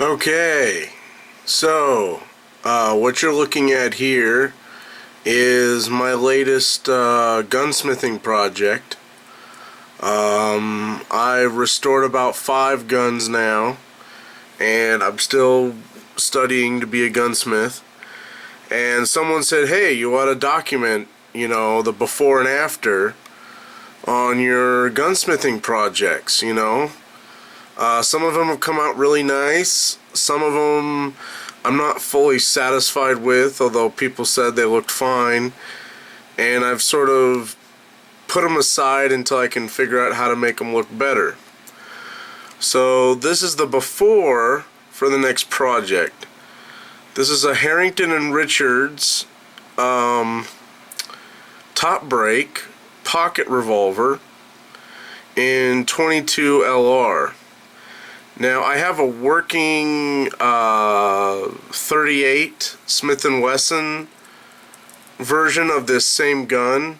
Okay, so what you're looking at here is my latest gunsmithing project. I've restored about 5 guns now, and I'm still studying to be a gunsmith. And someone said, hey, you ought to document, the before and after on your gunsmithing projects, Some of them have come out really nice. Some of them I'm not fully satisfied with, although people said they looked fine. And I've sort of put them aside until I can figure out how to make them look better. So this is the before for the next project. This is a Harrington and Richards top break pocket revolver in 22 LR. Now I have a working 38 Smith & Wesson version of this same gun,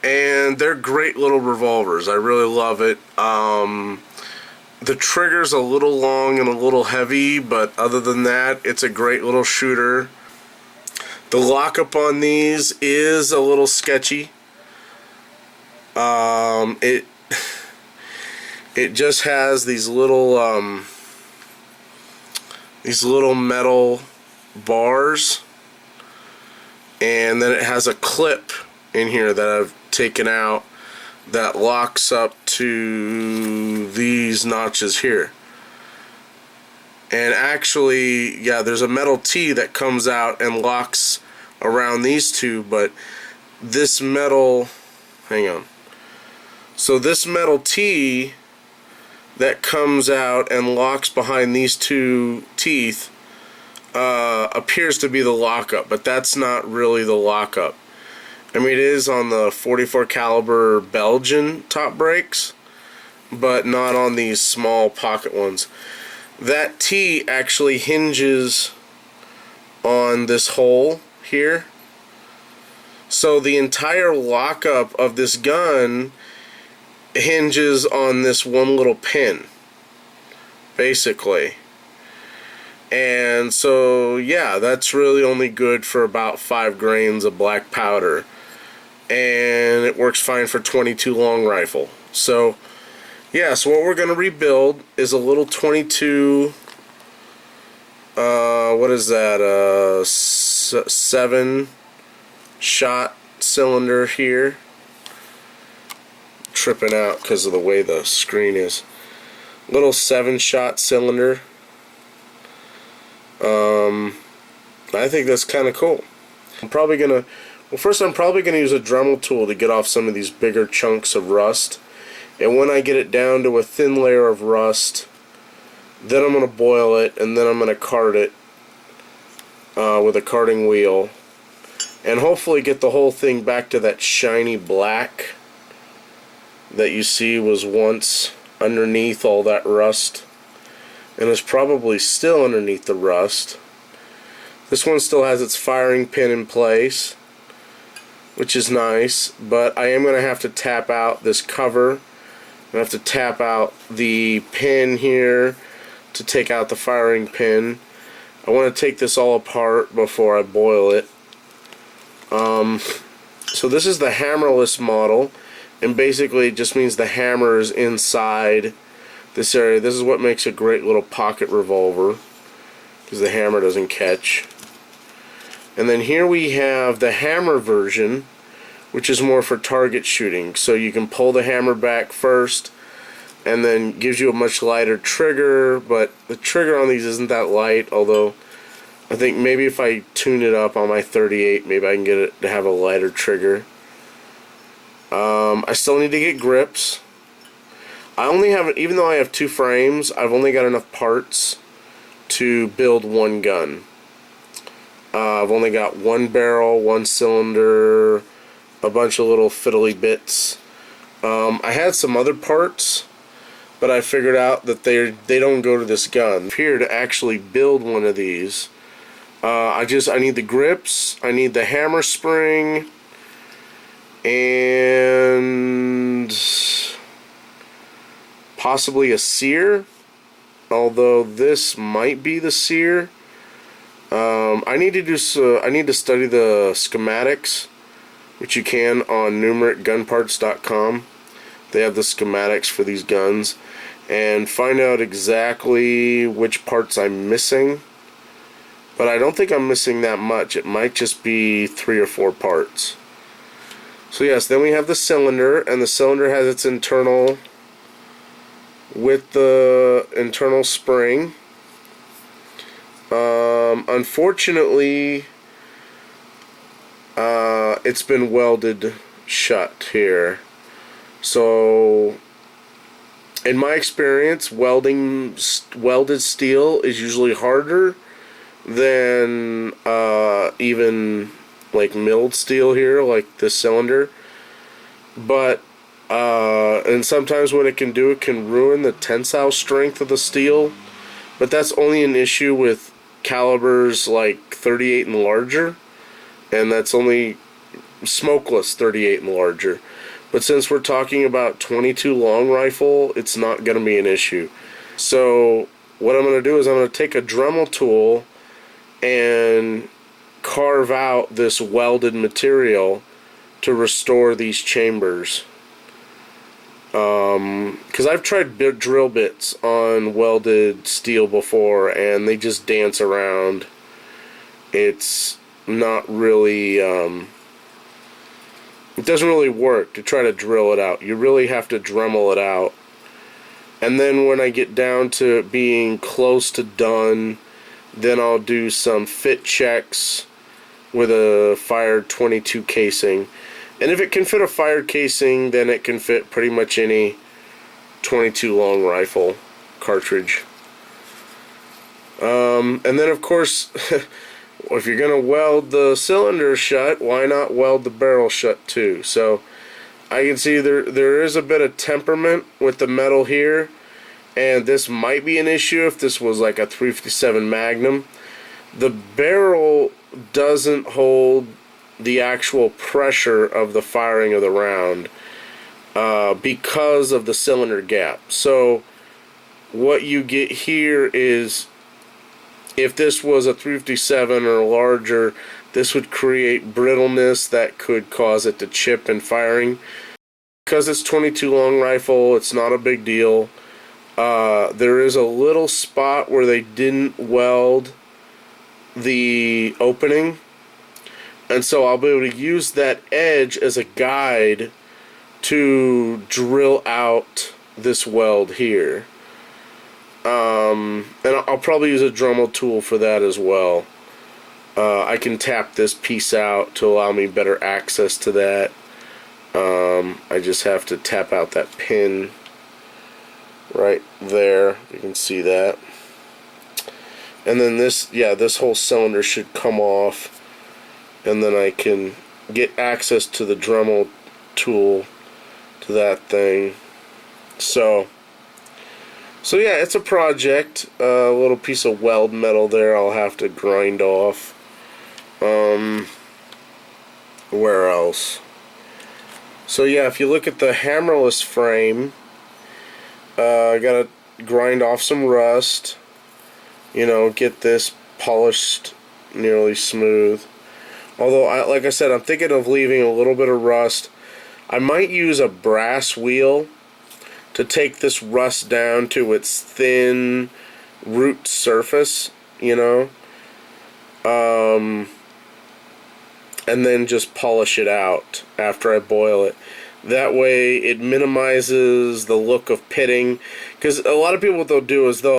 and they're great little revolvers. I really love it. The trigger's a little long and a little heavy, but other than that, it's a great little shooter. The lockup on these is a little sketchy. It just has these little metal bars, and then it has a clip in here that I've taken out that locks up to these notches here. And actually, yeah, there's a metal T that comes out and locks around these two, but this metal, hang on. So this metal T that comes out and locks behind these two teeth appears to be the lockup, but that's not really the lockup. I mean, it is on the 44 caliber Belgian top brakes, but not on these small pocket ones. That T actually hinges on this hole here. So the entire lockup of this gun hinges on this one little pin, basically. And so, yeah, that's really only good for about 5 grains of black powder. And it works fine for 22 long rifle. So, yeah, so what we're going to rebuild is a little 22, what is that, 7-shot cylinder here. Tripping out because of the way the screen is. Little 7-shot cylinder. I think that's kind of cool. I'm probably going to use a Dremel tool to get off some of these bigger chunks of rust. And when I get it down to a thin layer of rust, then I'm going to boil it, and then I'm going to card it with a carding wheel. And hopefully get the whole thing back to that shiny black that you see was once underneath all that rust. And is probably still underneath the rust. This one still has its firing pin in place, which is nice, but I am going to have to tap out this cover. I'm going to have to tap out the pin here to take out the firing pin. I want to take this all apart before I boil it. So this is the hammerless model, and basically it just means the hammer is inside this area. This is what makes a great little pocket revolver, because the hammer doesn't catch. And then here we have the hammer version, which is more for target shooting. So you can pull the hammer back first, and then gives you a much lighter trigger, but the trigger on these isn't that light, although I think maybe if I tune it up on my 38, maybe I can get it to have a lighter trigger. I still need to get grips. I only have, even though I have 2 frames, I've only got enough parts to build 1 gun. I've only got 1 barrel, 1 cylinder, a bunch of little fiddly bits. I had some other parts, but I figured out that they don't go to this gun. Here to actually build one of these, I need the grips, I need the hammer spring, and possibly a sear. although this might be the sear. I need to study the schematics, which you can on numericgunparts.com. They have the schematics for these guns, and find out exactly which parts I'm missing. But I don't think I'm missing that much. It might just be 3 or 4 parts. So yes, then we have the cylinder, and the cylinder has its internal with the internal spring. Unfortunately, it's been welded shut here. So, in my experience, welded steel is usually harder than even like milled steel here, like this cylinder. But and sometimes what it can do, it can ruin the tensile strength of the steel. But that's only an issue with calibers like 38 and larger, and that's only smokeless 38 and larger. But since we're talking about 22 long rifle, it's not going to be an issue. So what I'm going to do is I'm going to take a Dremel tool and carve out this welded material to restore these chambers. Because I've tried drill bits on welded steel before, and they just dance around. It's not really, it doesn't really work to try to drill it out. You really have to Dremel it out. And then when I get down to being close to done, then I'll do some fit checks with a fired 22 casing. And if it can fit a fired casing, then it can fit pretty much any 22 long rifle cartridge. And then of course, if you're going to weld the cylinder shut, why not weld the barrel shut too? So I can see there is a bit of temperament with the metal here, and this might be an issue if this was like a 357 Magnum. The barrel doesn't hold the actual pressure of the firing of the round because of the cylinder gap. So what you get here is, if this was a 357 or larger, this would create brittleness that could cause it to chip in firing. Because it's 22 long rifle, it's not a big deal. There is a little spot where they didn't weld the opening, and so I'll be able to use that edge as a guide to drill out this weld here. And I'll probably use a Dremel tool for that as well. I can tap this piece out to allow me better access to that. I just have to tap out that pin right there. You can see that. And then this whole cylinder should come off, and then I can get access to the Dremel tool to that thing. So yeah, it's a project. A little piece of weld metal there I'll have to grind off. Where else? So yeah, if you look at the hammerless frame, I gotta grind off some rust. You know, get this polished nearly smooth. Although, like I said, I'm thinking of leaving a little bit of rust. I might use a brass wheel to take this rust down to its thin root surface, you know, and then just polish it out after I boil it. That way it minimizes the look of pitting, because a lot of people, what they'll do is they'll